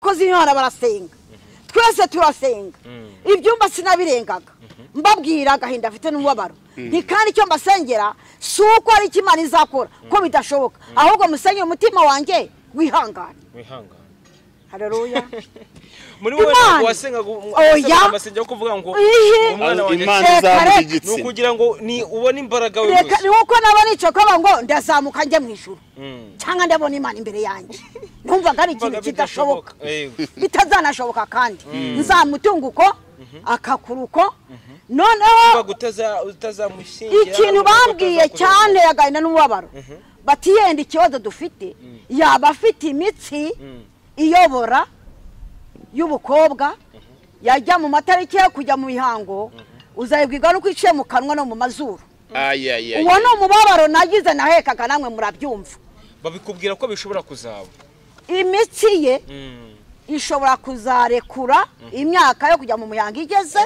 abakozi b'Imana barasenga twese turasenga ibyumba sinabirengaga mbabwira agahinda afite n'umubabaro ni kandi icyo mbasengera si uko ari Imana izakora ko bidashoboka ahubwo musengera umutima wanjye wihangane haleluya muri wowe wasenga amasengero kuvuga ngo umwana wanjye no kugira ngo ni ubone imbaraga we gusa ni uko nabona ico kaba ngo ndazamuka nje mu ijuru cyangwa ndabona Imana imbere yanjye numvaga ari ikintu kidashoboka bitazanashoboka kandi nzamutunga uko akakuruko noneho utazamushingira ikintu bambwiye cyane yagahinda n'umubabaro bati yenda ikibazo dufite yaba afite imitsi iyobora y'ubukobwa yajya mu matariki yo kujya mu bihango uzayibwiga no kwiciye mu kanwa no mu mazuru uwo no mubabaro nagize nahekaga namwe murabyumva babikubwira ko bishobora kuzaba imitsi ye ishobora kuzarekura imyaka yo kujya mu muyango igeze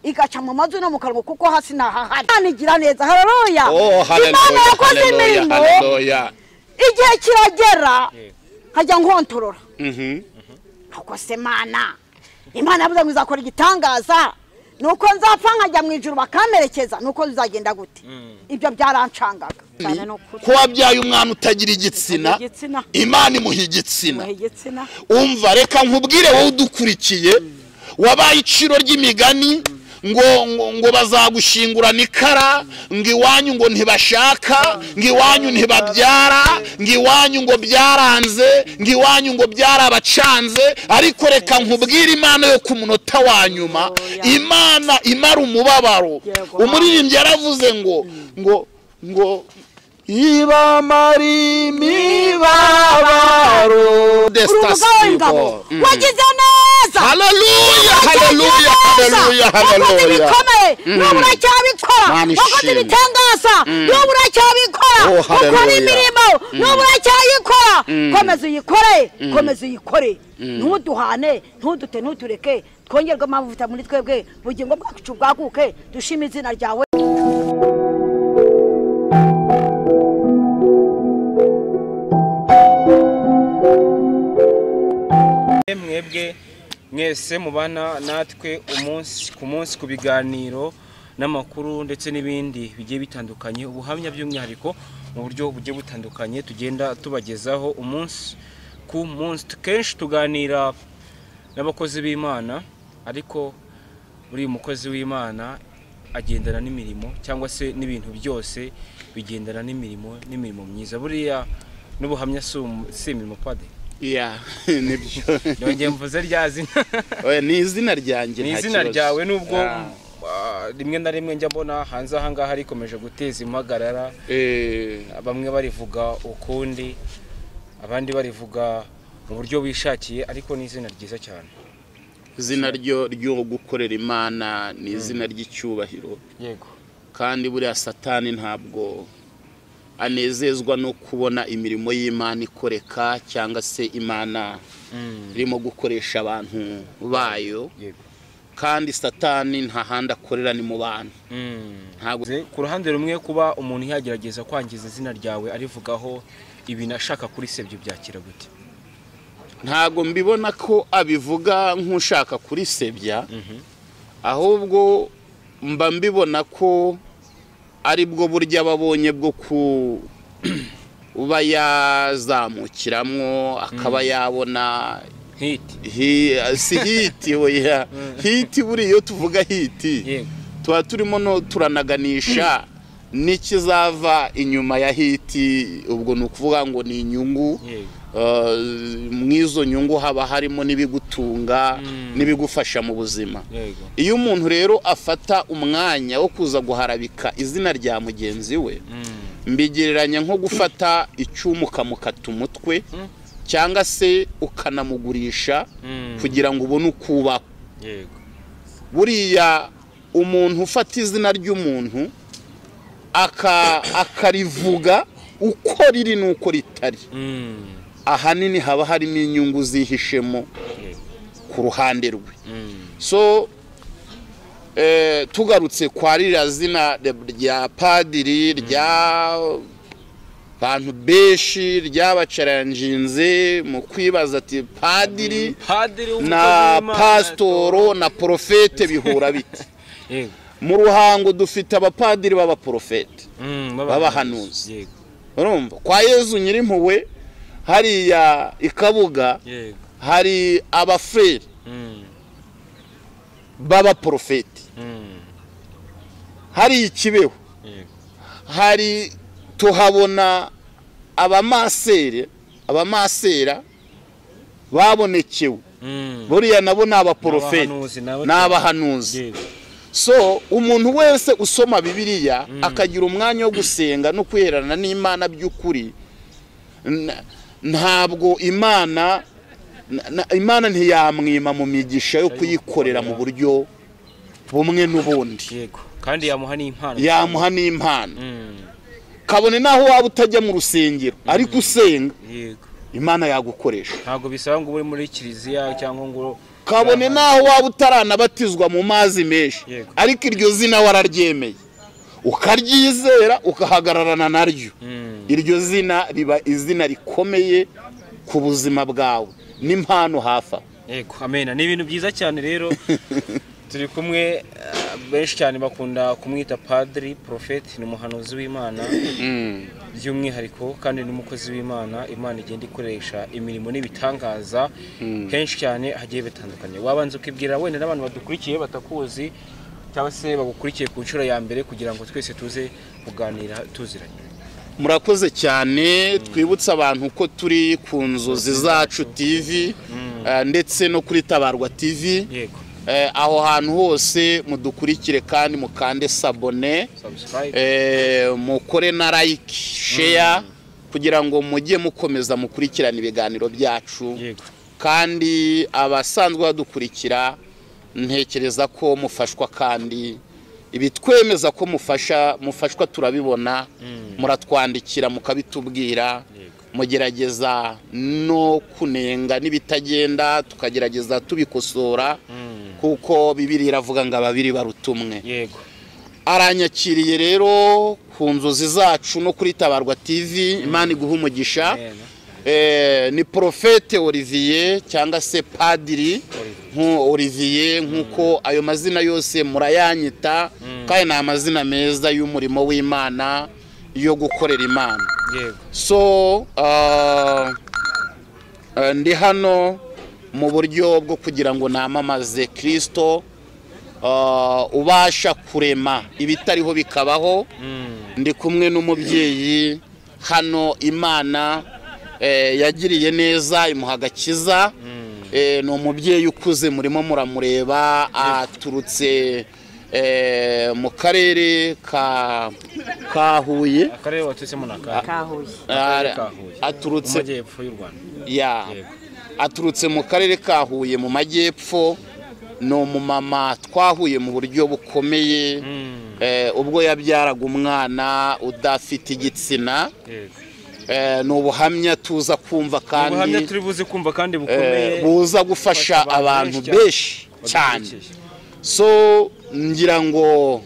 igaca mu mazu no mu kanwa kuko hasi nahahari anigira neza haleluya Imana yakoze imirimo igihe kiragera hajya nkontorora nuko se Imana yavuze ngo izakora igitangaza nuko nzapfa nkajya mu ijuru bakamerekeza nuko bizagenda gute ibyo byarancangaga ko wabyaye umwana utagira igitsina Imana imuha igitsina umva reka nkubwire wowe udukurikiye wabaye iciro ry'imigani ngo bazagushingurana ikara ngo iwanyu ngo ntibashaka ngo iwanyu ntibabyara ngo iwanyu ngo byaranze ngo iwanyu ngo byarabacanze ariko reka nkubwire Imana yo ku munota wa nyuma Imana imara umubabaro umuririmbyi yaravuze ngo ibamari imibabaro destasio wagize neza haleluya haleluya haleluya haleluya nubura cyabikora wakoze ibitangaza nubura cyabikora ukora imirimo nubura cyayikora komeza uyikore ntuduhane ntudute ntutureke twongerwe amavuta muri twebwe bugingo bwacu bwaguke dushime izina ryawe mwebwe mwese mubana natwe umunsi ku munsi ku biganiro n'amakuru ndetse n'ibindi bigiye bitandukanye ubuhamya by'umwihariko mu buryo bugiye butandukanye tugenda tubagezaho umunsi ku munsi kenshi tuganira n'abakozi b'Imana ariko buri mukozi w'Imana agendana n'imirimo cyangwa se n'ibintu byose bigendana n'imirimo myiza buriya n'ubuhamya si imirimo pade nibyo nongeye mvuze ryazina ni izina ryanjye ni izina ryawe nubwo rimwe na rimwe njya mbona hanze aha ngaha rikomeje guteza impagarara bamwe barivuga ukundi abandi barivuga mu buryo wishakiye ariko ni izina ryiza cyane izina ryo gukorera Imana ni izina ry'icyubahiro yego kandi buriya Satani ntabwo anezezwa no kubona imirimo y'Imana ikoreka cyangwa se Imana irimo gukoresha abantu bayo kandi Satani nta handi akorera ni mu bantu ntabwo ku ruhande rumwe kuba umuntu yagerageza kwangiza izina ryawe arivugaho ibintu ashaka kuri sebyo byakira gute ntago mbibona ko abivuga nk'ushaka kuri sebya ahubwo mba mbibona ko ari bwo burya babonye bwo uba yazamukiramo akaba yabona hiti oya hiti buriyo tuvuga hiti tuba turimo turanaganisha n'ikizava inyuma ya hiti ubwo ni ukuvuga ngo ni inyungu mwizo nyungu haba harimo n'ibigutunga n'ibigufasha mu buzima iyo umuntu rero afata umwanya wo kuza guharabika izina rya mugenzi we mbigereranya nko gufata icyuma ukamukata umutwe cyangwa se ukanamugurisha kugira ngo ubone ukubaho buriya umuntu ufata izina ry'umuntu akarivuga uko riri n'uko ritari ahanini haba harimo inyungu zihishemo ku ruhande rwe so tugarutse kwa ririya zina rya padiri abantu benshi ryabacaranjinze mu kwibaza ati padiri na pasitoro na porofete bihura bite. Mu Ruhango dufite abapadiri b'abaporofete b'abahanuzi. Urumva kwa Yezu Nyirimpuhwe hariya Ikabuga hari abafrere b'abaporofete. Hari Ikibeho hari tuhabona abamasera babonekewe buriya nabo n'abaporofete n'abahanuzi. So umuntu wese usoma Bibiliya akagira umwanya wo gusenga no kwiherana n'Imana by'ukuri, ntabwo Imana ntiyamwima mu migisha yo kuyikorera mu buryo bumwe n'ubundi, kandi yamuha n'impano. Kabone naho waba utajya mu rusengero ariko usenga Imana yagukoresha. Ntabwo bisaba ngo ube muri kiliziya cyangwa ngo kabone naho waba utaranabatizwa mu mazi menshi ariko iryo zina wararyemeye ukaryizera ukahagararana naryo, iryo zina riba izina rikomeye ku buzima bwawe n'impano hafa. Yego, amen. Ni ibintu byiza cyane rero. Turi kumwe benshi cyane bakunda kumwita padiri, prophet, ni umuhanuzi w'Imana by'umwihariko kandi n'umukozi w'Imana. Imana igenda ikoresha imirimo n'ibitangaza henshi cyane hagiye bitandukanye. Wabanze ukibwira wenda n'abantu badukurikiye batakuzi cyangwa se bagukurikiye ku nshuro ya mbere kugira ngo twese tuze kuganira tuziranye. Murakoze cyane. Twibutsa abantu ko turi ku Nzozi Zacu TV ndetse no kuri Tabarwa TV. Yego. Aho hantu hose mudukurikire kandi mukande sabone, mukore na like, share kugira ngo mujye mukomeza mukurikirana ibiganiro byacu. Kandi abasanzwe badukurikira ntekereza ko mufashwa, kandi ibitwemeza ko mufashwa turabibona, muratwandikira mukabitubwira, mugerageza no kunenga n'ibitagenda tukagerageza tubikosora kuko Bibiliya iravuga ngo ababiri barutumwe. Yego. Aranyakiriye rero ku Nzozi Zacu no kuri Tabarwa TV. Imana iguha umugisha. Ni Prophet Olivier cyangwa se Padiri Olivier nkuko ayo mazina yose murayanyita, kandi ni amazina meza y'umurimo w'Imana yo gukorera Imana. So ndi hano mu buryo bwo kugira ngo namamaze Kristo ubasha kurema ibitariho bikabaho. Ndi kumwe n'umubyeyi hano Imana yagiriye neza imuha agakiza. Ni umubyeyi ukuze murimo muramureba, aturutse mu karere ka Huye. Akarere watutsemo ka Huye. Aturutse mu majyepfo y'u Rwanda. Aturutse mu karere ka Huye mu majyepfo. Ni umumama twahuye mu buryo bukomeye ubwo yabyaraga umwana udafite igitsina. Ni ubuhamya tuza kumva kandi ubuhamya turi buze kumva kandi bukomeye buza gufasha abantu benshi cyane. So ngira ngo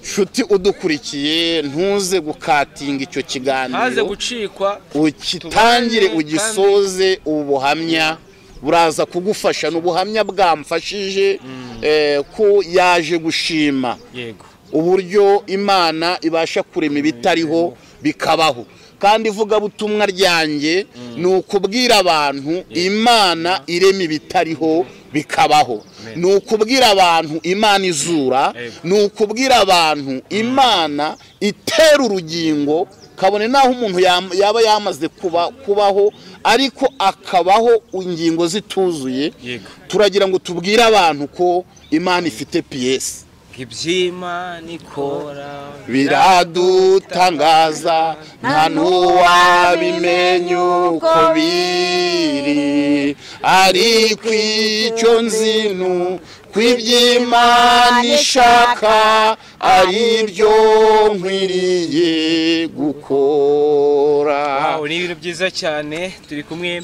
shuti udukurikiye ntuze gukatinga icyo kiganiro, haze gucikwa, ukitangire ugisoze. Ubuhamya buraza kugufasha, n'ubuhamya bwamfashije ko yaje gushima uburyo Imana ibasha kurema ibitariho bikabaho. Kandi ivugabutumwa ryanjye ni ukubwira abantu Imana irema ibitariho bikabaho, ni ukubwira abantu Imana izura, ni ukubwira abantu Imana itera urugingo. Kabone naho umuntu yaba yamaze kubaho ariko akabaho ingingo zituzuye. Turagira ngo tubwire abantu ko Imana ifite piyesi. Iby'Imana ikora biradutangaza, nta n'uwabimenya uko biri, ariko icyo nzi kw'iby'Imana ishaka ari byo nkwiriye gukora. Ni ibintu byiza cyane. Turi kumwe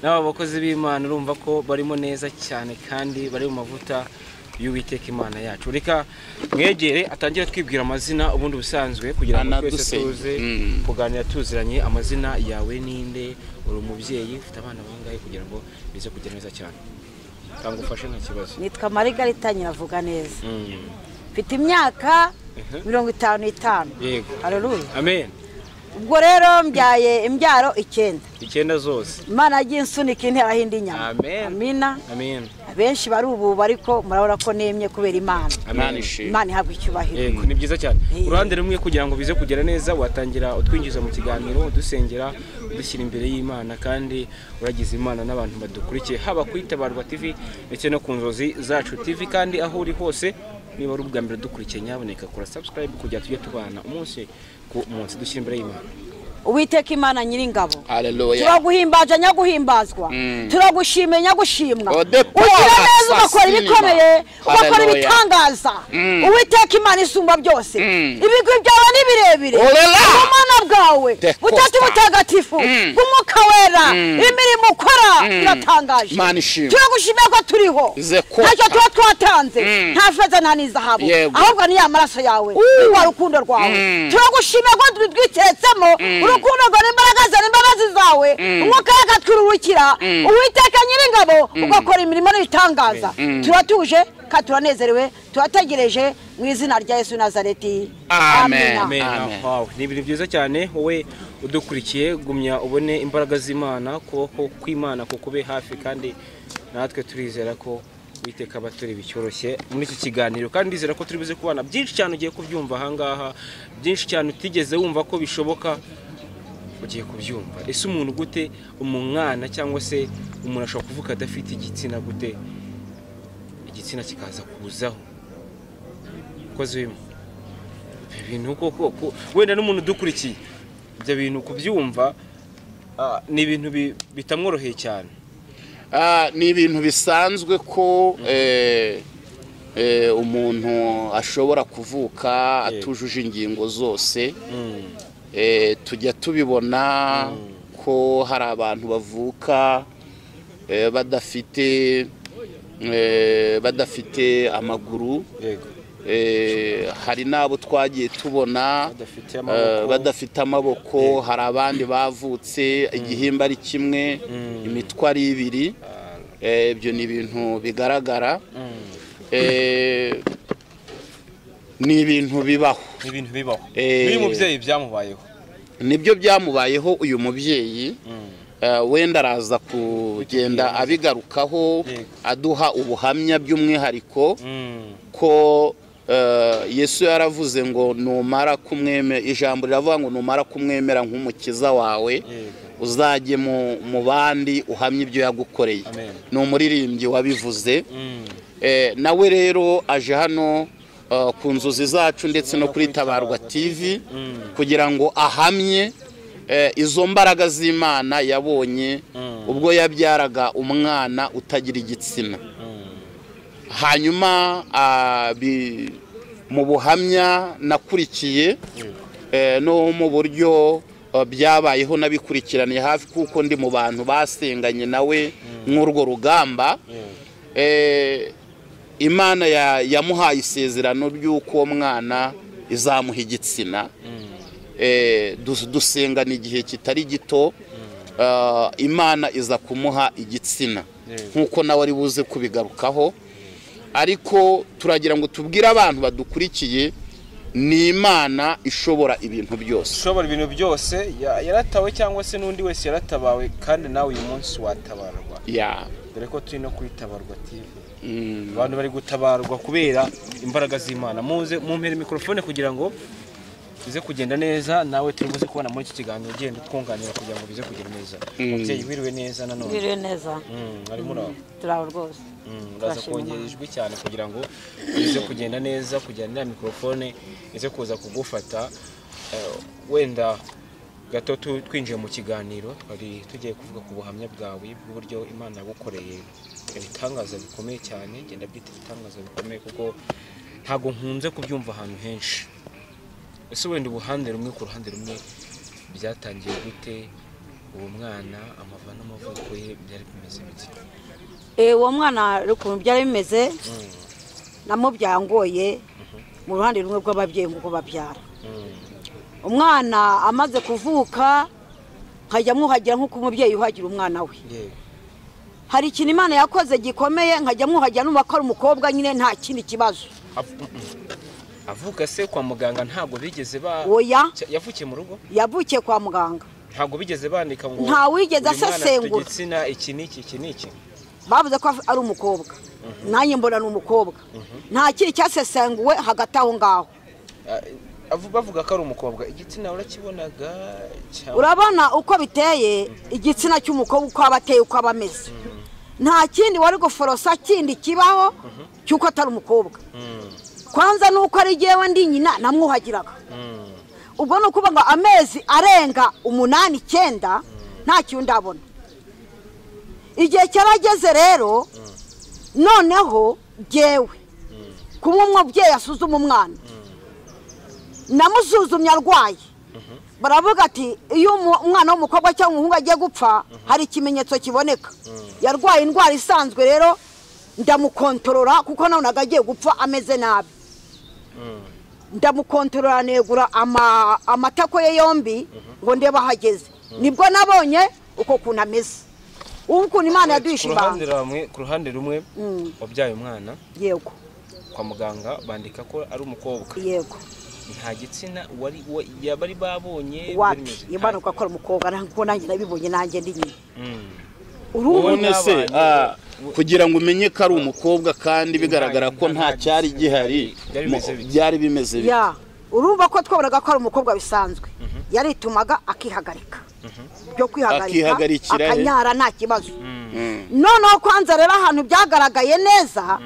n'aba bakozi b'Imana, urumva ko barimo neza cyane kandi bari mu mavuta y'Uwiteka Imana yacu. Reka mwegere atangira twibwira amazina ubundi busanzwe kugira ngo twese tuze kuganira tuziranye. Amazina yawe ninde, uri umubyeyi, ufite abana bangahe kugira ngo bize kugenda neza cyane, cyangwa ufashe nta kibazo? Nitwa Margarita Nyiravuga neza, mfite imyaka 55. Yego, haleluya, amen. Ubwo rero mbyaye imbyaro 9 zose. Imana yagiye insunika intera hindi nyama. Amen. Amina. Amen. Benshi bari ubu bariko murabona ko nemye kubera Imana. Amen. Imana ihabwa icyubahiro. Yego, ni byiza cyane. Uruhande rumwe kugira ngo bize kugera neza watangira utwinjiza mu kiganiro dusengera dushyira imbere y'Imana, kandi uragize Imana n'abantu badukurikiye haba kuri Tabarwa TV ndetse no ku Nzozi Zacu TV, kandi aho uri hose niba ari ubwa mbere dukurikiye nyaboneka kora subscribe kugira tujye tubana umunsi ku munsi dushyira imbere y'Imana. Uwiteka Imana Nyiringabo, haleluya, turaguhimbaza nyaguhimbazwa, turagushimye nyagushimwa, ugira neza ugakora ibikomeye, ugakora ibitangaza. Uwiteka Imana isumba byose, ibigwi byawe ni birebire, ubumana bwawe butatu butagatifu bw'Umwuka Wera, imirimo ukora iratangaje. Turagushimye ko turiho, ntacyo tuba twatanze, nta feza nta n'izahabu, ahubwo ni ya maraso yawe n'urwa rukundo rwawe. Turagushimye ko twitetsemo urukundo rwawe n'imbaraga zawe n'imbabazi zawe, Umwuka yagatwirurukira. Uwiteka Nyiringabo, ugakora imirimo n'ibitangaza. Turatuje kandi turanezerewe, turategereje mu izina rya Yesu Nazareti. Amen. Wow, ni ibintu byiza cyane. Wowe udukurikiye, gumya ubone imbaraga z'Imana, kuboko kw'Imana kukube hafi, kandi natwe turizera ko Uwiteka abaturi bicyoroshye muri iki kiganiro, kandi ndizera ko turi buze kubana byinshi cyane ugiye kubyumva ahangaha, byinshi cyane utigeze wumva ko bishoboka ugiye kubyumva. Ese umuntu gute, umwana cyangwa se umuntu ashobora kuvuka adafite igitsina gute, igitsina kikaza kuzaho? Koze bimwe ibintu koko wenda n'umuntu dukurikiye ibyo bintu kubyumva ni ibintu bitamworoheye cyane. Ni ibintu bisanzwe ko umuntu ashobora kuvuka atujuje ingingo zose. Tujya tubibona ko hari abantu bavuka badafite amaguru, hari n'abo twagiye tubona badafite amaboko, hari abandi bavutse igihimba ari kimwe, imitwe ari ibiri. Ibyo ni ibintu bigaragara, ni ibintu bibaho. Uyu mubyeyi byamubayeho, nibyo byamubayeho uyu mubyeyi. Wenda araza kugenda abigarukaho aduha ubuhamya by'umwihariko ko Yesu yaravuze ngo numara kumwemera, ijambo riravuga ngo numara kumwemera nk'umukiza wawe uzajye mu bandi uhamye ibyo yagukoreye. Ni umuririmbyi wabivuze. Nawe rero aje hano ku Nzozi Zacu ndetse no kuri Tabarwa TV kugira ngo ahamye izo mbaraga z'Imana yabonye ubwo yabyaraga umwana utagira igitsina. Hanyuma mu buhamya nakurikiye no mu buryo byabayeho nabikurikiraniye hafi, kuko ndi mu bantu basenganye nawe nk'urwo rugamba. Imana yamuhaye isezerano ry'uko uwo mwana izamuha igitsina. Dusengana igihe kitari gito, Imana iza kumuha igitsina nk'uko nawe ari buze kubigarukaho. Ariko turagira ngo tubwire abantu badukurikiye, ni Imana ishobora ibintu byose. Yaratawe cyangwa se n'undi wese yaratabawe, kandi nawe uyu munsi watabarwa. Dore ko turi no kuri Tabarwa TV, abantu bari gutabarwa kubera imbaraga z'Imana. Muze mumpere mikrofone kugira ngo bize kugenda neza, nawe turibuze kubona muri iki kiganiro ugenda twunganira kugira ngo bize kugenda neza. Mubyeyi wiriwe neza nanone? Wiriwe neza. Ari muraho? Turaho rwose. Ndaza kongera ijwi cyane kugira ngo bize kugenda neza, kugira ngo mikrofone ize kuza kugufata. Wenda gato twinjiye mu kiganiro, twari tugiye kuvuga ku buhamya bwawe bw'uburyo Imana yagukoreye ibitangaza bikomeye cyane. Genda byita ibitangaza bikomeye kuko ntago nkunze kubyumva ahantu henshi. Ese wenda ubuhande rumwe ku ruhande rumwe byatangiye gute? Uwo mwana amava n'amavuko ye byari bimeze bite? Uwo mwana ukuntu byari bimeze, namubyangoye mu ruhande rumwe rw'ababyeyi ngo babyara umwana amaze kuvuka nkajya mwuhagira nk'uko umubyeyi uhagira umwana we hari ikintu Imana yakoze gikomeye nkajya mwuhagira n'umukobwa umukobwa nyine nta kindi kibazo avuka se kwa muganga ntabwo bigeze oya yavukiye mu rugo yavukiye kwa muganga ntabwo bigeze bandika ngo nta wigeze asesengura igitsina iki n'iki bavuze ko ari umukobwa nanjye mbona ni umukobwa nta kindi cyasesenguwe hagati aho ngaho bavuga ko ari umukobwa igitsina urakibonaga urabona uko biteye igitsina cy'umukobwa uko aba ateye uko aba ameze nta kindi wari guforosa kindi kibaho cy'uko atari umukobwa kwanza nuko ari jyewe ndi nyina namwuhagiraga ubwo ni ukuvuga ngo amezi arenga 8 9 nta kintu ndabona igihe cyarageze rero noneho jyewe kumwe umubyeyi asuzuma umwana namusuzumye arwaye baravuga ati iyo umwana w'umukobwa cyangwa umuhungu agiye gupfa hari ikimenyetso kiboneka yarwaye indwara isanzwe rero ndamukontorora kuko nabonaga agiye gupfa ameze nabi ndamukontorora negura amatako ye yombi ngo ndeba ahageze nibwo nabonye uko kuntu ameze ubu ukuntu Imana yaduhishe ibanga ku ruhande rumwe wabyaye umwana yego kwa muganga bandika ko ari umukobwa yego nta gitsina bari babonye wapi imanuka ko ari umukobwa nko nanjye nabibonye nanjye ndi nyine urubone se kugira ngo umenye ko ari umukobwa kandi bigaragara ko nta cyari gihari byari bimeze ya urumva ko twabonaga ko ari umukobwa bisanzwe yaritumaga akihagarika byo kwihagarika akanyara nta kibazo noneho kwanza rero ahantu byagaragaye neza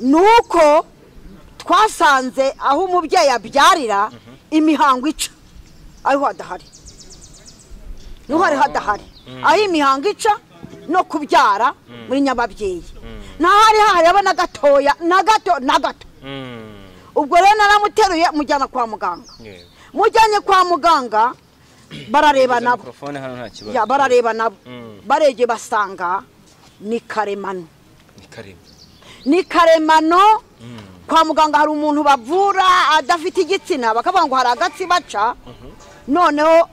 nuko twasanze aho umubyeyi abyarira imihango ica ariho hadahari niho hari hadahari aho imihango ica no kubyara muri nyababyeyi ntahari hahari na gatoya na gato ubwo rero naramuteruye mujyana kwa muganga mujyanye kwa muganga barareba nabo barareba nabo barege basanga ni karemano ni karemano kwa muganga hari umuntu bavura adafite igitsina bakavuga ngo hari agatsi baca noneho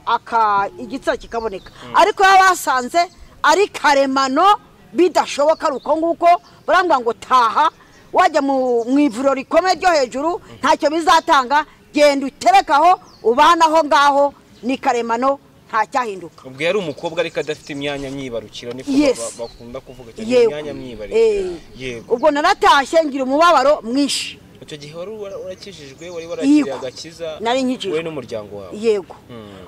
igitsina kikaboneka ariko basanze ari karemano bidashoboka ari uko nguko barambwira ngo taha wajya mu ivuriro rikomeye ryo hejuru ntacyo bizatanga genda uterekaho ubanaho ngaho ni karemano nta cyahinduka ubwo yari umukobwa ariko adafite imyanya myibarukiro niko bakunda kuvuga cyane imyanya myibarukiro yego ubwo naratashye ngira umubabaro mwinshi icyo gihe wari urakijijwe wari warakiriye agakiza nari nkijijwe we n'umuryango wawe yego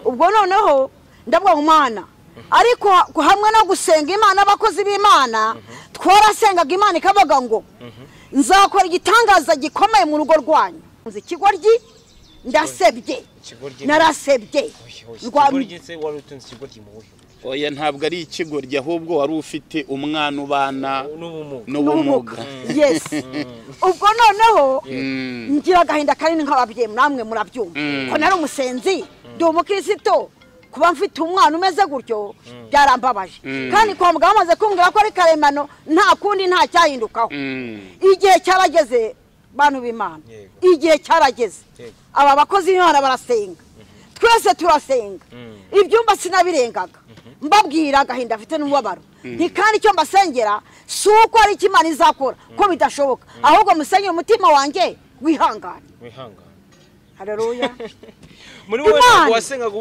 ubwo noneho ndabwo umwana ariko hamwe no gusenga Imana abakozi b'Imana twarasengaga Imana ikavuga ngo nzakora igitangaza gikomeye mu rugo rwanyu nzi kigoryi ndasebye narasebye rwamugitse wari utunze ikigoryi mu buhe oya ntabwo ari ikigoryi ahubwo wari ufite umwana ubana n'ubumuga yes ubwo noneho ngira gahinda kanini nk'ababyeyi namwe murabyumva ko nari umusenzi ndi umukristo kuba mfite umwana umeze gutyo byarambabaje kandi kwa muganga amaze kumbwira ko ari karemano nta kundi nta cyahindukaho igihe cyarageze bantu b'Imana igihe cyarageze aba bakozi b'Imana barasenga twese turasenga ibyumba sinabirengaga mbabwira gahinda afite n'umubabaro kandi icyo mbasengera si uko ari Imana izakora ko bidashoboka ahubwo musengera umutima wanjye wihangane haleluya muri wowe wasengaga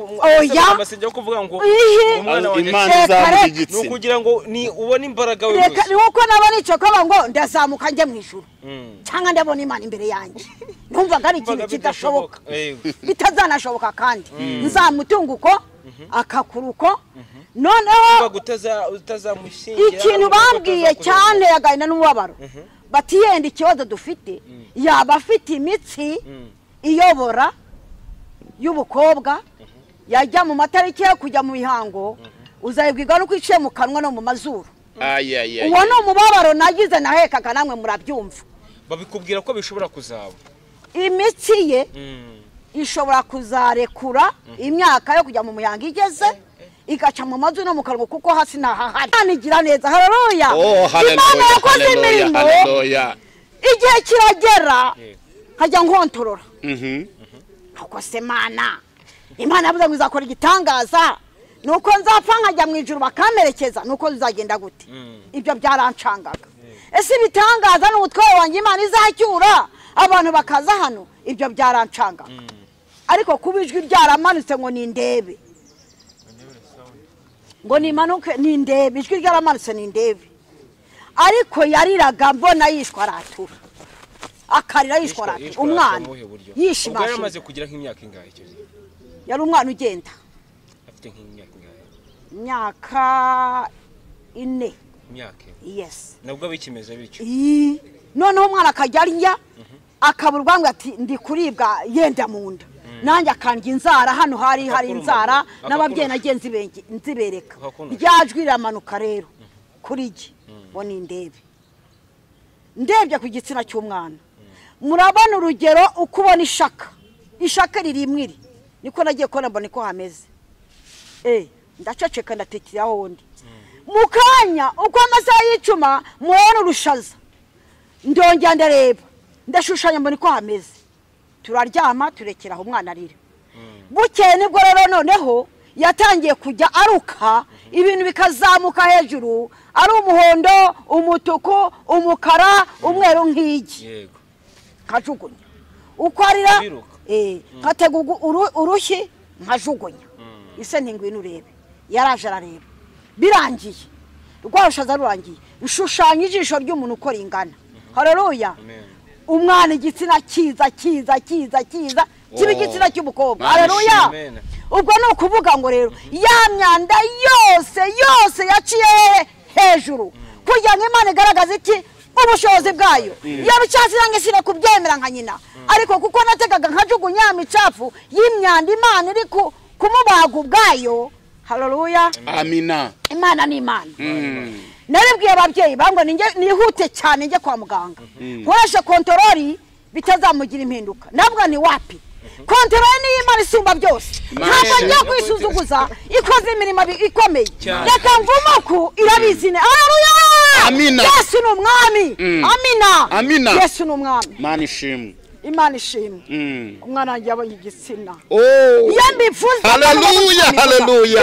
amasengero kuvuga ngo umwana wanjye no kugira ngo ni ubone imbaraga we gusa nuko nabona icyo kaba ngo ndazamuka njye mu ijuru cyangwa ndabona Imana imbere yanjye numvaga ari ikintu kidashoboka bitazanashoboka kandi nzamutunguko akakuruko noneho utazamushingira ikintu bambwiye cyane yagaina n'umubabaro bati yenda ikibazo dufite yaba afite imitsi iyobora y'ubukobwa yajya mu matariki yo kujya mu mihango uzayibwiga no kwiciye mu kanwa no mu mazuru uwo no mubabaro nagize nahekaga namwe murabyumva babikubwira ko bishobora kuzaba imitsi ye ishobora kuzarekura imyaka yo kujya mu mihango igeze igaca mu mazu no mu kanwa kuko hasi nahahari nigira neza haleluya Imana yakoze imirimo igihe kiragera nkajya nkontorora nuko se Imana yavuze ngo izakora igitangaza nuko nzapfa nkajya mu ijuru bakamerekeza nuko bizagenda gute ibyo byarancangaga ese ibitangaza n'ubutware wanjye Imana izacyura abantu bakaza hano ibyo byarancangaga ariko kuba ijwi ryaramanutse ngo nindebe ngo nimanuke nindebe ijwi ryaramanutse nindebe ariko yariraga mbona yishwa aratura akarira yishwa aratura umwana yishimashije ubwo yamaze kugira nk'imyaka ingahe cyo yari umwana ugenda afite nk'imyaka ingahe imyaka 4 imyaka yes nabwo bikimeze bityo noneho umwana akajya arya akaburwa ngo ati ndi kuribwa yenda mu nda nanjye akandya inzara hano hari inzara n'ababyeyi nagenzi nzibereka ryajwi riramanuka rero kuri gi ngo nindebe ndebye ku gitsina cy'umwana murabona urugero ukubona ishaka ririmwiri niko nagiye kora mbona ko hameze ndaceceka ndatekiraho wundi mukanya uko amasaha y'icuma mubona urushaza ndongera ndareba ndashushanya mbona ko hameze turaryama turekeraho umwana arira bukeye nibwo rero noneho yatangiye kujya aruka ibintu bikazamuka hejuru ari umuhondo umutuku umukara umweru nk'igi yego kajugunya uko arira nkatega urushyi nkajugunya ise ntingwino urebe yaraje arareba birangiye rwarushaza rurangiye ushushanya ijisho ry'umuntu uko ringana haleluya umwana igitsina kiza kiba igitsina cy'umukobwa haleluya ubwo no kuvuga ngo rero ya myanda yose yaciye hejuru kugira ngo Imana igaragaze iki ubushobozi bwayo yabicyatsi nange sine kubyemera nka nyina ariko kuko nategaga nkajugunya imicafu y'imyanda Imana iri kumubaga ubwayo haleluya amina Imana ni Imana naribwiye ababyeyi bango nihute cyane nje kwa muganga nkoresha kontorori bitazamugira impinduka nabwo ni wapi kontorori ni Imana isumba byose ntabwo njya kwisuzuguza ikoze imirimo ikomeye reka mvumoku irabizi ne haleluya amina Yesu ni umwami amina Yesu ni umwami Imana ishimwe umwana wanjye yabonye igitsina yambifuza haleluya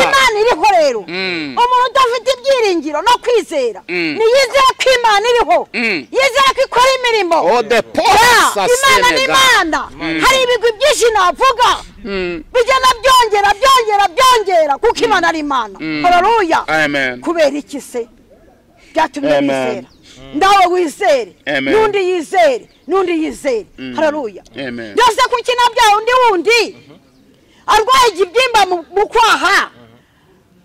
Imana iriho rero umuntu udafite ibyiringiro no kwizera niyizera ko Imana iriho yizera ko ikora imirimo Imana ni Imana hari ibigwi byinshi navuga bigenda byongera kuko Imana ari Imana haleluya kubera iki se byatumye bizera ndawe wizere nundi yizere haleluya byose kukina bya undi arwaye igibyimba mu kwaha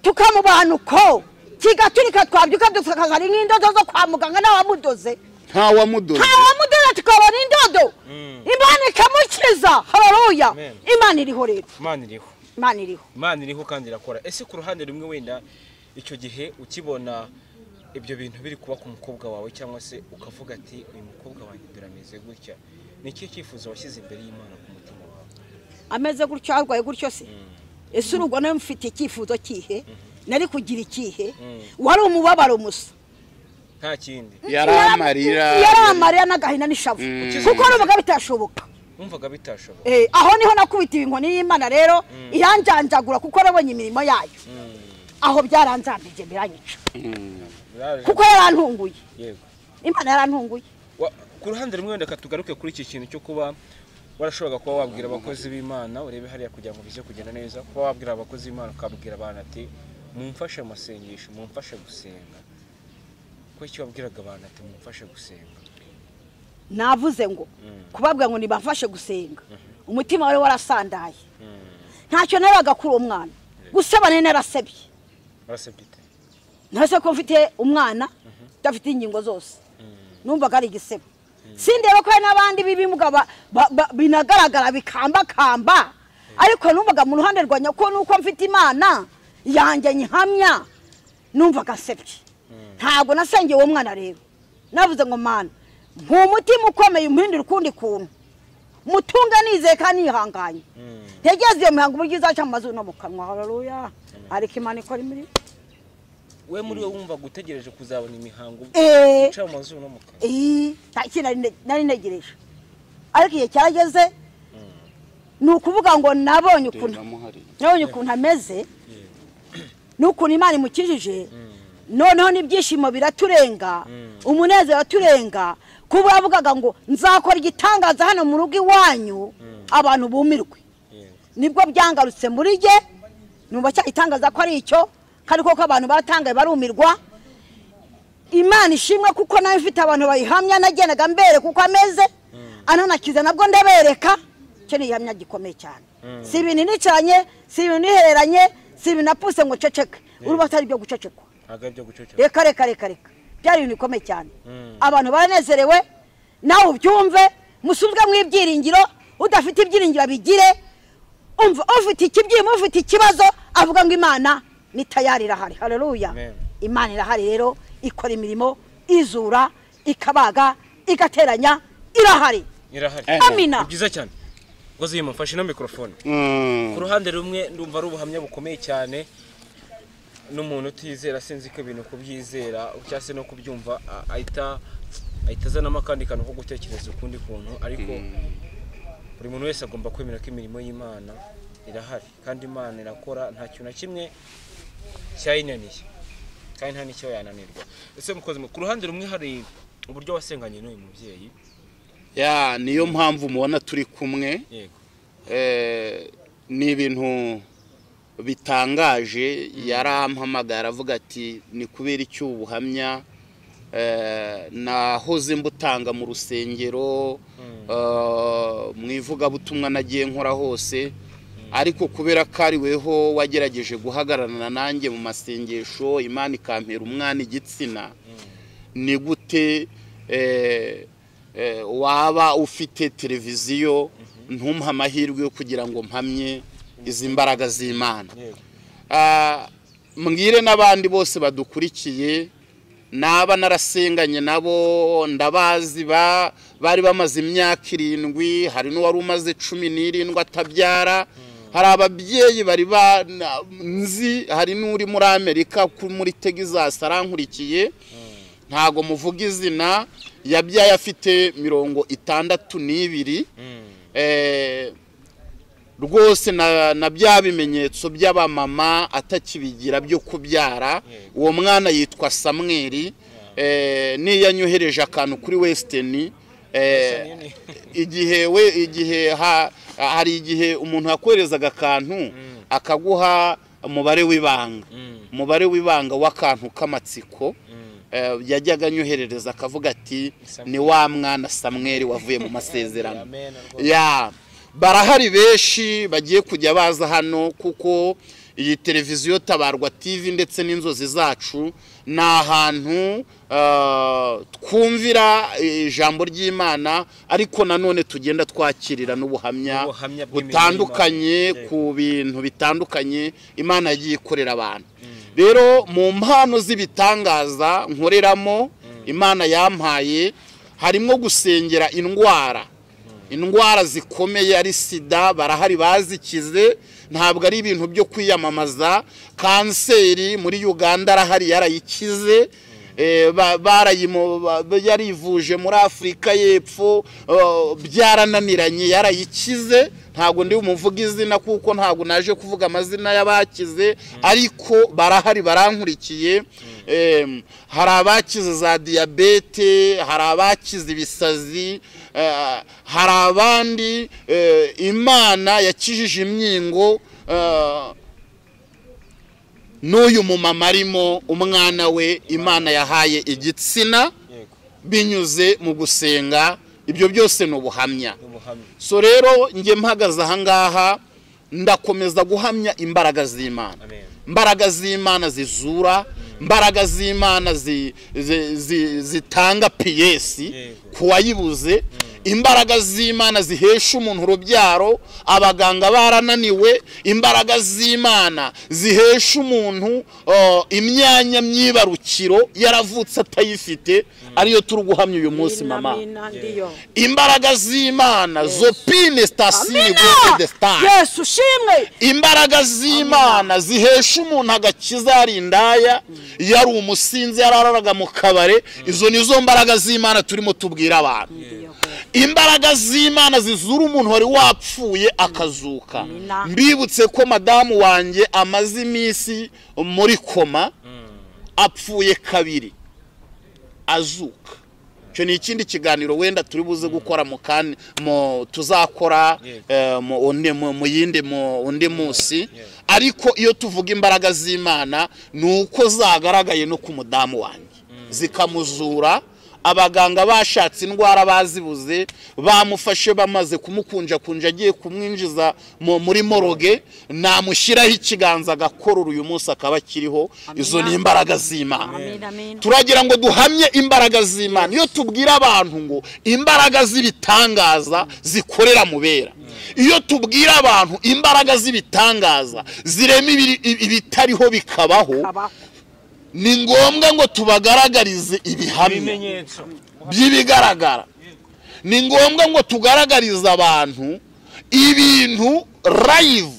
tukamubanuko kigaturika twabyuka dufakazana n'indodo zo kwa muganga n'abamudoze ntawamudoze tukabona indodo Imana ikamukiza haleluya Imana iriho rero Imana iriho kandi irakora ese ku ruhande rumwe wenda icyo gihe ukibona ibyo bintu biri kuba ku mukobwa wawe cyangwa se ukavuga ati uyu mukobwa wanjye birameze gutya niki cyifuzo washyize imbere y'Imana ku mutima wawe ameze gutyo arwaye gutyo se ese urugo nawe mfite icyifuzo kihe nari kugira ikihe wari umubabaro musa nta kindi yaramarira n'agahina n'ishavu kuko rubaga bitashoboka umvaga bitashoboka aho niho nakubitiye inkoni y'Imana rero iranjanjagura kuko nabonye imirimo yayo aho byaranzambije biranyica kuko yarantunguye yego Imana yarantunguye ku ruhande rumwe wenda katugaruke kuri iki kintu cyo kuba warashoboraga kuba wabwira abakozi b'Imana urebe hariya kugira ngo bize kugenda neza kuba wabwira abakozi b'Imana ukabwira abantu ati mumfashe amasengesho mumfashe gusenga ko icyo wabwiraga abantu ati mumfashe gusenga navuze ngo kubabwira ngo nibafashe gusenga umutima wari warasandaye ntacyo naraga kuri umwana gusaba nene narasebye ntase ko mfite umwana dafite ingingo zose numvaga ari igisebo sindeba ko n'abandi bibimuga binagaragara bikamba ariko numvaga mu ruhande rwanya ko nuko mfite Imana yanjye nyihamya numvaga sebye ntabwo nasengeye uwo mwana rero navuze ngo Mana nk'umutima ukomeye umpindura ukundi kuntu mutunga nizeye kandi nihanganye ntegeze iyo mihango uburyo izaca mu mazuru no mu kanwa haleluya ariko Imana ikora imirimo we muri we wumva gutegereje kuzabona imihango uca mu mazuru no mu kanwa nari negereje ariko igihe cyageze ni ukuvuga ngo nabonye ukuntu ameze n'ukuntu Imana imukijije noneho n'ibyishimo biraturenga umunezero waturenga kuba yavugaga ngo nzakora igitangaza hano mu rugo iwanyu abantu bumirwe nibwo byangarutse muri jye numva itangaza ko ari icyo kandi koko abantu batangaye barumirwa Imana ishimwe kuko nawe mfite abantu bayihamya nagendaga mbere kuko ameze ananakiza nabwo ndabereka cyo ni ihamya gikomeye cyane si ibintu nicanye si ibintu nihereranye si ibintu napuse ngo ceceke uruba atari byo gucecekwa reka byari ibintu bikomeye cyane abantu baranezerewe nawe ubyumve musubwe mu ibyiringiro udafite ibyiringiro bigire umva ufite ikibyimo ufite ikibazo avuga ngo Imana ni tayari irahari haleluya Imana irahari rero ikora imirimo izura ikabaga igateranya irahari amina byiza cyane ngozi yimufashe no mikrofone ku ruhande rumwe ndumva ari ubuhamya bukomeye cyane n'umuntu utizera sinzi ko ibintu kubyizera cyase no kubyumva ahitazana makandi kantu ko gutekereza ukundi kuntu ariko buri muntu wese agomba kwemera ko imirimo y'Imana irahari kandi Imana irakora nta kintu na kimwe cyayinaniye kandi nta nicyo yananirwa ese mukoze ku ruhande rumwe hari uburyo wasenganye n'uyu mubyeyi niyo mpamvu mubona turi kumwe ni ibintu bitangaje yarampamagara avuga ati ni kubera icyo ubuhamya nahoze mbutanga mu rusengero mu ivugabutumwa nagiye nkora hose ariko kubera ko ari weho wagerageje guhagararana nanjye mu masengesho Imana ikampera umwana igitsina ni gute waba ufite televiziyo ntumpa amahirwe yo kugira ngo mpamye izi mbaraga z'Imana mbwire n'abandi bose badukurikiye naba narasenganye nabo ndabazi bari bamaze imyaka 7 hari n'uwari umaze 17 atabyara hari ababyeyi bari nzi hari n'uri muri Amerika muri Texas arankurikiye ntago muvuga izina yabyaye afite 62 rwose na bya bimenyetso by'abamama atakibigira byo kubyara uwo mwana yitwa Samuel niyanyohereje akantu kuri Western igihe hari igihe umuntu yakwerezaga akantu akaguha umubare w'ibanga w'akantu k'amatsiko yajyaga anyoherereza akavuga ati ni wa mwana Samuel wavuye mu masezerano barahari benshi bagiye kujya baza hano kuko iyi televiziyo Tabarwa TV ndetse n'inzozi zacu ni ahantu twumvira ijambo ry'Imana ariko nanone tugenda twakirira n'ubuhamya butandukanye ku bintu bitandukanye Imana yagiye ikorera abantu rero mu mpano z'ibitangaza nkoreramo Imana yampaye harimo gusengera indwara zikomeye ari sida barahari bazikize ntabwo ari ibintu byo kwiyamamaza kanseri muri Uganda arahari yarayikize yarivuje muri Afrika y'Epfo byarananiranye yarayikize ntabwo ndi umuvuga izina kuko ntabwo naje kuvuga amazina y'abakize ariko barahari barankurikiye hari abakize za diabete hari abakize ibisazi hari abandi Imana yakijije imyingo n'uyu mumama arimo umwana we Imana yahaye igitsina binyuze mu gusenga ibyo byose no buhamya so rero nge mpagaze aha ngaha ndakomeza guhamya imbaraga z'Imana imbaraga z'Imana zizura imbaraga z'Imana zitanga PS kuwayibuze imbaraga z'Imana zihesha umuntu urubyaro abaganga barananiwe, imbaraga z'Imana zihesha umuntu imyanya myibarukiro yaravutse atayifite, ariyo turi guhamya uyu munsi mama. Imbaraga z'Imana zopine stasini gode de star. Yesu shimwe. Imbaraga z'Imana zihesha umuntu agakiza ari indaya, yari umusinzi yararaga mu kabare. Izo nizo mbaraga z'Imana turimo tubwira abantu. Imbaraga z'Imana zizura umuntu wari wapfuye akazuka. Mbibutse ko madamu wanjye amaze iminsi muri koma, apfuye kabiri azuka. Cyo ni ikindi kiganiro wenda turi buze gukora mu tuzakora mu undi munsi. Ariko iyo tuvuga imbaraga z'Imana nuko zagaragaye no ku mudamu wanjye zikamuzura. Abaganga bashatse indwara bazibuze, bamufashe bamaze kumukunja agiye kumwinjiza muri moroge, namushyiraho ikiganza agakora uyu munsi akaba akiriho. Izo ni imbaraga z'Imana. Turagira ngo duhamye imbaraga z'Imana. Iyo tubwira abantu ngo imbaraga z'ibitangaza zikorera mu bera, iyo tubwira abantu imbaraga z'ibitangaza zirema ibitariho bikabaho, ni ngombwa ngo tubagaragarize ibihamya by'ibigaragara. Ni ngombwa ngo tugaragarize abantu ibintu live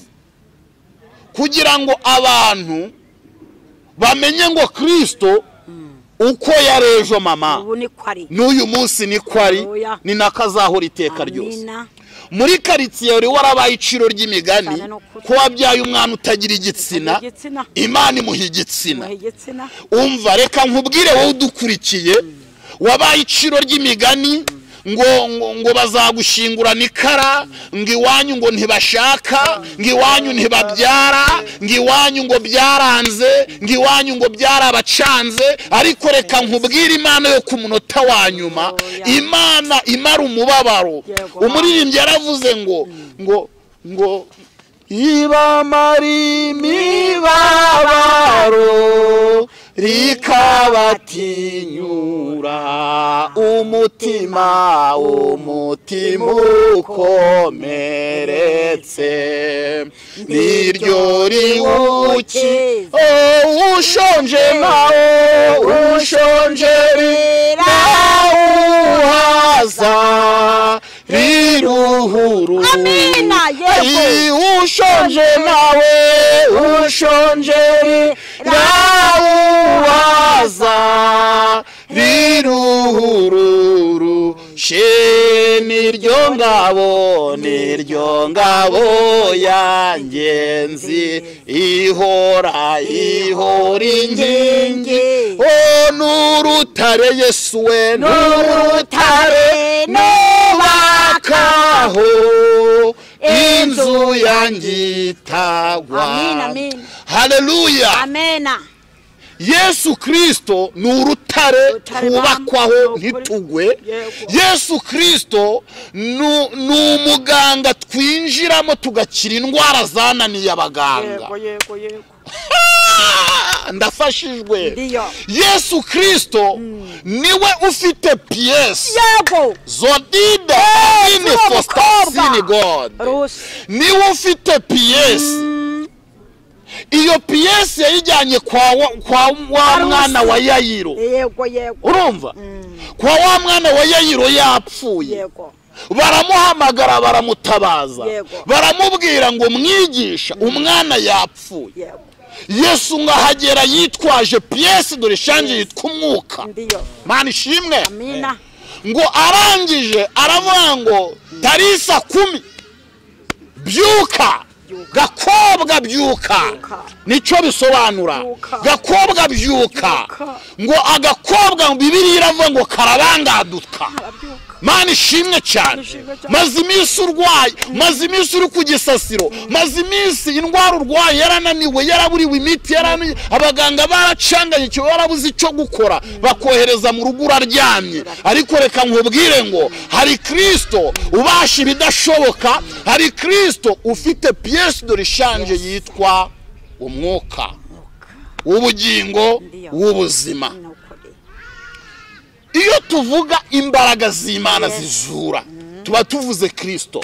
kugira ngo abantu bamenye ngo Kristo uko yarejo mama n'uyu munsi niko ari, ni nakazahora iteka ryose. Muri karitsiye uri warabaye iciro ry'imigani ko wabyaye umwana utagira igitsina, Imana imuha igitsina. Umva, reka nkubwire wowe udukurikiye, wabaye iciro ry'imigani ngo bazagushingurana ikara, ngo iwanyu ngo ntibashaka, ngo iwanyu ntibabyara, ngo iwanyu ngo byaranze, ngo iwanyu ngo byarabacanze. Ariko reka nkubwire Imana yo ku munota wa nyuma, Imana imara umubabaro. Umuririmbyi yaravuze ngo ibamara imibabaro rikabatinyura umutima ukomeretse, niryo riwuki ushonje nawe rirauhaza riruhuru. Ushonje nawe rirauhaza riruhuru. Niryo ngabo yangenzi ihora inkingi. N'urutare Yesu we, n'urutare nubakaho inzu yanjye itagwa. Haleluya, amena. Yesu Kristo ni urutare twubakwaho ntitugwe. Yesu Kristo ni umuganga twinjiramo tugakira indwara zananiye abaganga. Ndafashijwe. Yesu Kristo niwe ufite piyesi zodide infostasini God, niwe ufite piyesi. Iyo piyesi yayijyanye kwa wa mwana wa Yayiro. Urumva? Kwa wa mwana wa Yayiro yapfuye, baramuhamagara baramutabaza, baramubwira ngo mwigisha umwana yapfuye. Yesu ngahagera yitwaje piyesi dore shanje yitwa umwuka. Mana ishimwe. Ngo arangije aravuga ngo tarisa 10 byuka, gakobwa byuka. Nico bisobanura gakobwa byuka. Ngo agakobwa Bibiliya iravuga ngo karabangaduka. Mana ishimwe cyane. Maze iminsi urwaye, maze iminsi uri ku gisasiro, maze iminsi indwara urwaye yarananiwe, yaraburiwe imiti, abaganga baracanganye cyo barabuze icyo gukora, bakohereza mu rugo uraryamye. Ariko reka nkubwire ngo hari Kristo ubasha ibidashoboka, hari Kristo ufite piyesi de rechange yitwa umwuka w'ubugingo w'ubuzima. Iyo tuvuga imbaraga z'Imana zizura, tuba tuvuze Kristo.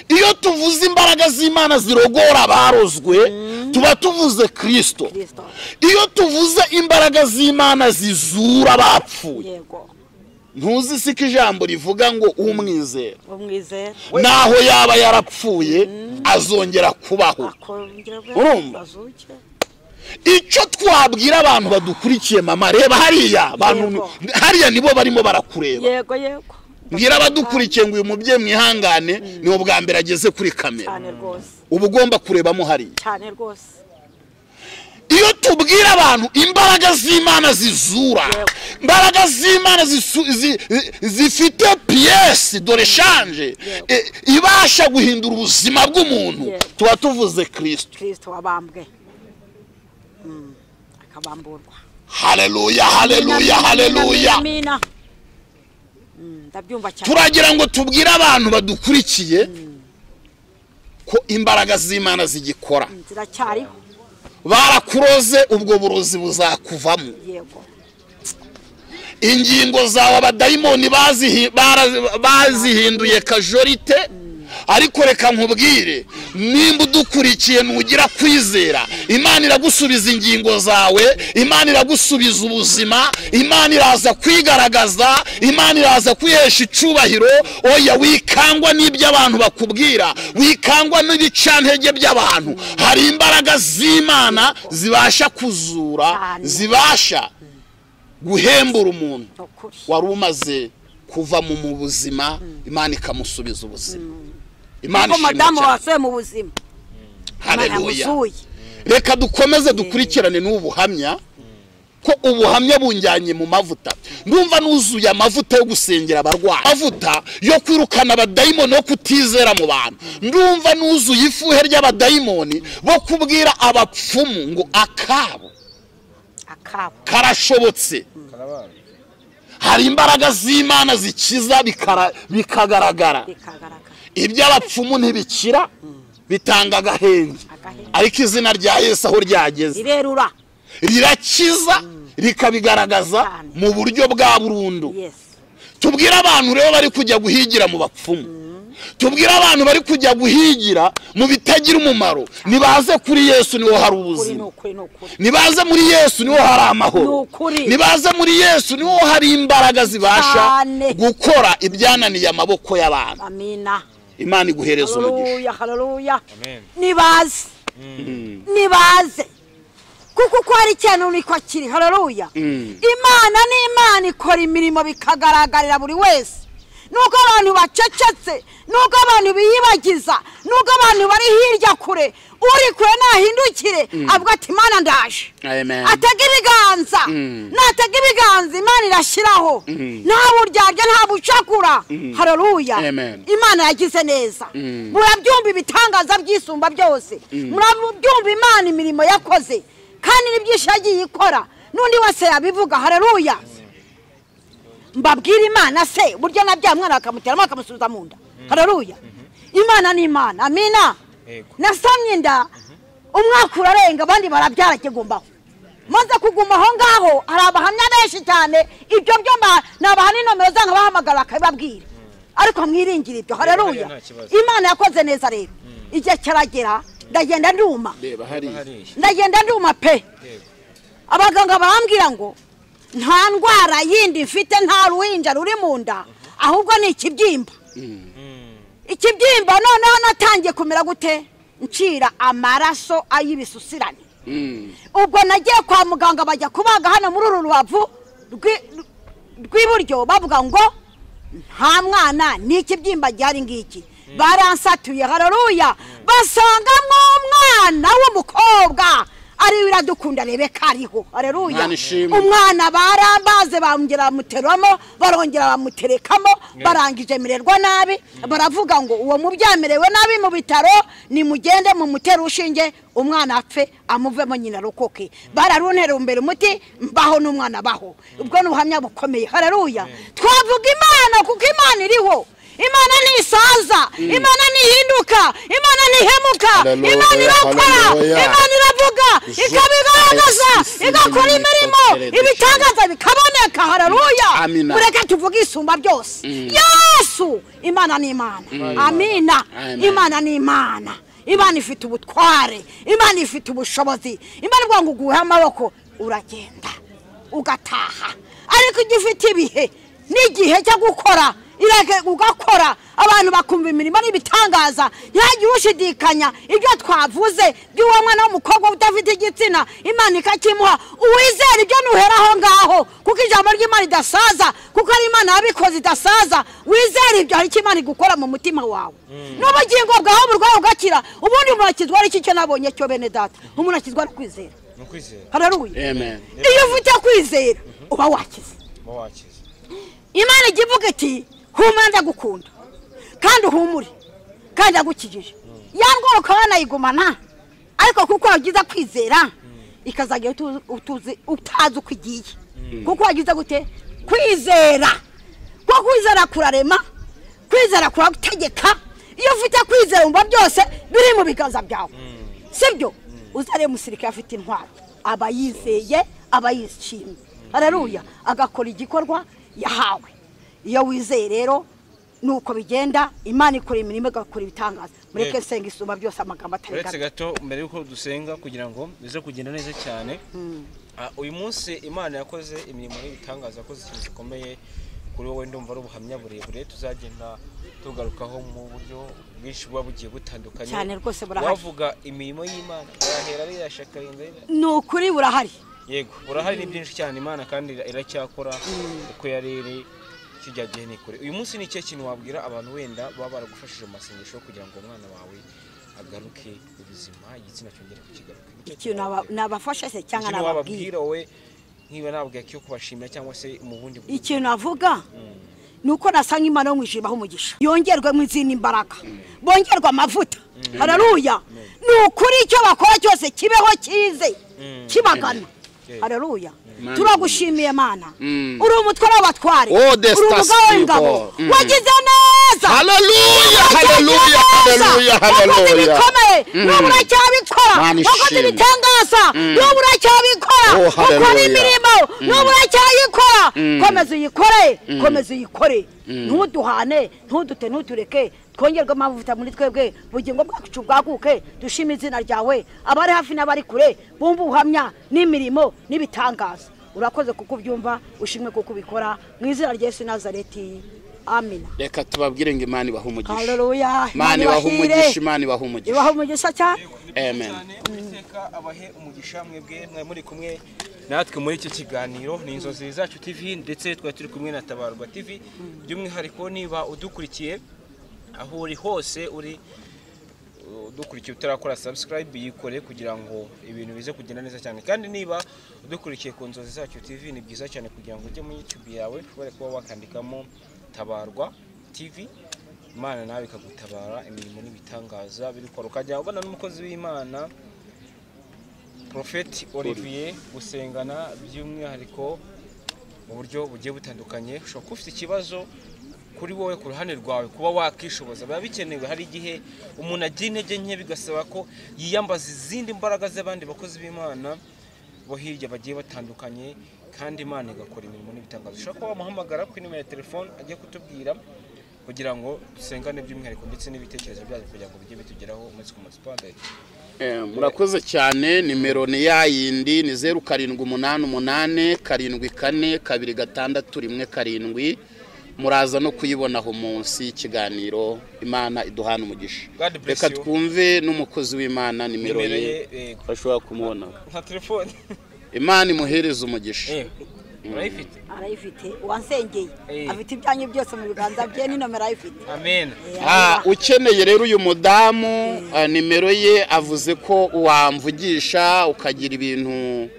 Iyo tuvuze imbaraga z'Imana zirogora abarozwe tuba tuvuze Kristo. Iyo tuvuze imbaraga z'Imana zizura abapfuye ntuzi siko ijambo rivuga ngo umwizera naho yaba yarapfuye azongera kubaho. Urumva icyo twabwira abantu badukurikiye mama, reba hariya abantu hariya nibo barimo barakureba. Yego yego. Mbwira abadukurikiye ngo uyu mubyeyi mwihangane ni ubwa mbere ageze kuri kamera. Cyane rwose. Uba ugomba kurebamo hariya. Cyane rwose. Iyo tubwira abantu imbaraga z'Imana zizura, imbaraga z'Imana zifite pièce de rechange ibasha guhindura ubuzima bw'umuntu, tuba tuvuze Kristo. Kristo wabambwe akabamburwa. Haleluya, haleluya, haleluya. Amina. Ndabyumva cyane. Turagira ngo tubwire abantu badukurikiye ko imbaraga z'Imana zigikora. Ziracyariho. Barakuroze ubwo burozi buzakuvamo. Yego. Ingingo zawe abadayimoni bazihinduye kajorite. Ariko reka nkubwire, nimba udukurikiye nugira kwizera, Imana iragusubiza ingingo zawe, Imana iragusubiza ubuzima, Imana iraza kwigaragaza, Imana iraza kwihesha icubahiro. Oya wikangwa n'ibyo abantu bakubwira, wikangwa n'ibicantege by'abantu. Hari imbaraga z'Imana zibasha kuzura, zibasha guhembura umuntu wari umaze kuva mu buzima, Imana ikamusubiza ubuzima. Imana madamu wasuye mu buzima. Haleluya. Reka dukomeze dukurikirane n'ubuhamya ko ubuhamya bunjyanye mu mavuta. Ndumva nuzuye amavuta yo gusengera abarwayi, amavuta yo kwirukana abadayimoni no kutizera mu bantu. Ndumva nuzuye ifuhe ry'abadayimoni bo kubwira abapfumu ngo akabo karashobotse. Hari imbaraga z'Imana zikiza bikagaragara. Iby'abapfumu ntibikira bitanga agahenge, ariko izina rya Yesu aho ryageze rirakiza rikabigaragaza mu buryo bwa burundu. Tubwira abantu rero bari kujya guhigira mu bapfumu, tubwira abantu bari kujya guhigira mu bitagira umumaro, nibaze kuri Yesu niho hari ubuzima, nibaze muri Yesu niho hari amahoro, nibaze muri Yesu niho hari imbaraga zibasha gukora ibyananiye amaboko y'abantu. Amina. Imana iguhereza umugisha. Haleluya. Nibaze. Nibaze. Kuko ko ari cyane niko kiri. Haleluya. Imana ni Imana ikora imirimo bikagaragarira buri wese. Nuko abantu bacecetse, nuko abantu biyibagiza, nuko abantu bari hirya kure, uri kure nahindukire avuga ati Imana ndaje. Amen. Atega ibiganza. Natega ibiganza Imana irashyiraho. Nta buryarya nta bucakura. Haleluya. Imana yagize neza. Murabyumva ibitangaza by'isumba byose. Murabyumva Imana imirimo yakoze. Kandi nibyinshi yagiye ikora. Nundi wese yabivuga. Haleluya. Mbabwira Imana se buryo nabya mwana akamuteramo akamusubiza mu nda. Haleluya. Imana ni Imana. Amina. Nasamye inda umwaka urarenga abandi barabyara kigombaho. Maze kuguma aho ngaho hari abahamya benshi cyane, ibyo byomba nabahani nomero zanga bahamagara akababwira. Ariko mwiringira ibyo. Haleluya. Imana yakoze neza rero. Igihe kiragera ndagenda nduma. Ndagenda nduma pe. Abaganga barambwira ngo nta ndwara yindi mfite, nta ruhinja ruri mu nda, ahubwo ni ikibyimba. Ikibyimba noneho natangiye kumera gute? Ncira amaraso ay'ibisusirane. Ubwo nagiye kwa muganga bajya kubaga hano muri uru rubavu rw'iburyo, bavuga ngo nta mwana ni ikibyimba gihari ngiki. Baransatuye. Haleluya. Basangamo umwana w'umukobwa ari wiradukunda Rebeka ariho. Haleluya. Umwana barambaze bamugera muteramo, barongera bamuterekamo, barangije mirerwa nabi, baravuga ngo uwo mubyamerewe nabi mu bitaro ni mugende mu mutero ushinge umwana apfe amuvemo nyina rokoke. Bararuntera imbere umuti mbaho n'umwana baho. Ubwo n'ubuhamya bukomeye. Haleluya. Twavuga Imana kuko Imana iriho. imana ntisaza imana ntihinduka imana ntihemuka imana irakora imana iravuga ikabigaragaza igakora imirimo ibitangaza bikaboneka haleluya mureke tuvuge isumba byose yesu imana ni imana amina imana ni imana imana ifite ubutware imana ifite ubushobozi imana ivuga ngo uguhe amaboko uragenda ugataha ariko igifite ibihe n'igihe cyo gukora ugakora abantu bakumva imirimo n'ibitangaza ntihagire ushidikanya ibyo twavuze by'uwo mwana w'umukobwa udafite igitsina imana ikakimuha uwizera ibyo nuheraho ngaho kuko ijambo ry'imana ridasaza kuko ari imana yabikoze idasaza wizera ibyo hari icyo imana igukora mu mutima wawe n'ubugingo bwawe burwaye ugakira ubundi umuntu akizwa ari cyo nabonye cyo bene data umuntu akizwa ari kwizera haleluya iyo ufite kwizera uba wakize imana igivuga iti humura ndagukunda kandi uhumure kandi agukijije yangora ukabanayigumana ariko kuko wagize kwizera ikazagira utazi uko igiye kuko wagize gute kwizera kuko kwizera kurarema kwizera kuragutegeka iyo ufite kwizera umva byose biri mu biganza byawe sibyo uzare musirikare afite intwaro aba yizeye aba yishimye haleluya agakora igikorwa yahawe iyo wizeye rero nuko bigenda imana ikora imirimo igakora ibitangaza mureke senga isumba byose amagambo atari gato gato mbere yuko dusenga kugira ngo bize kugenda neza cyane uyu munsi imana yakoze imirimo n'ibitangaza yakoze ikintu gikomeye kuri wowe ndumva ari ubuhamya burebure tuzagenda tugarukaho mu buryo bwinshi buba bugiye butandukanye cyane rwose burahari wavuga imirimo y'imana barahera ari yashakarinda nukuri burahari yego burahari ni byinshi cyane imana kandi iracyakora uko yarere kijyagiye ni kure uyu munsi ni cyo kintu wabwira abantu wenda baba baragufashije mu masengesho kugira ngo umwana wawe agaruke ubuzima igitsina cyongere kukigaruka ikintu nabafasha se cyangwa nababwira we niba nababwiye cyo kubashimira cyangwa se mu bundi ikintu navuga nuko nasanga imana yo mwishibaho umugisha yongerwe mu izindi imbaraga bongerwa amavuta haleluya nukuri icyo bakora cyose kibeho kize kibagana haleluya turagushimiye mana uri umutware w'abatware uri umugabo w'ingabo wagize neza haleluya haleluya haleluya haleluya n'ubura cyabikora wakoze ibitangaza n'ubura cyabikora ukora imirimo n'ubura cyayikora komeza uyikore komeza uyikore ntuduhane ntudute ntutureke twongerwe amavuta muri twebwe bugingo bwacu bwaguke dushime izina ryawe abari hafi n'abari kure bumva ubuhamya n'imirimo n'ibitangaza urakoze kuko ubyumva ushimwe kuko ubikora mu izina rya Yesu Nazareti amina reka tubabwire ngo imana ibahe umugisha haleluya imana ibahe umugisha imana ibahe umugisha ibahe umugisha cyane amen Uwiteka abahe umugisha mwebwe mwe muri kumwe natwe muri iki kiganiro ni Inzozi Zacu TV ndetse twari turi kumwe na Tabarwa TV by'umwihariko niba udukurikiye aho uri hose uri udukurikiye utarakora subscribe yikore kugira ngo ibintu bize kugenda neza cyane kandi niba udukurikiye ku Inzozi Zacu TV ni byiza cyane kugira ngo ujye muri YouTube yawe ushobore kuba wakandikamo Tabarwa TV Imana nawe ikagutabara imirimo n'ibitangaza birikora ukajya ubona n'umukozi w'Imana Prophet Olivier gusengana by'umwihariko mu buryo bugiye butandukanye ushobora ufite ikibazo kuri wowe ku ruhande rwawe kuba wakishoboza biba bikenewe hari igihe umuntu agira intege nke bigasaba ko yiyambaza izindi mbaraga z'abandi bakozi b'Imana bo hirya bagiye batandukanye kandi Imana igakora imirimo n'ibitangazo ushobora kuba wamuhamagara kuri nimero ya telefone agiye kutubwira kugira ngo dusengane by'umwihariko ndetse n'ibitekerezo byacu kugira ngo bijye bitugeraho umunsi ku munsi Padre murakoze cyane nimero ni yayindi ni 0788 74 262 1 muraza no kuyibonaho munsi ikiganiro Imana iduhana umugisha reka twumve n'umukozi w'Imana nimero ye bashobora kumubona nka telefone Imana imuhereza umugisha arayifite wansengeye afite ibyanyu byose mu biganza bye ni nomero ayifite amen ukeneye rero uyu mudamu nimero ye avuze ko wamvugisha ukagira ibintu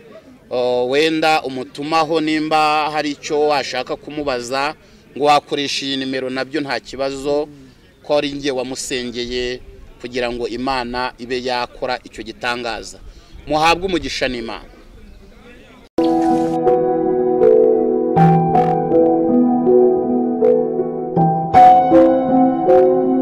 wenda umutumaho nimba hari icyo washaka kumubaza ngo wakoresha iyi nimero nabyo nta kibazo ko ari ngiye wamusengeye kugira ngo Imana ibe yakora icyo gitangaza muhabwe umugisha n'Imana Amen.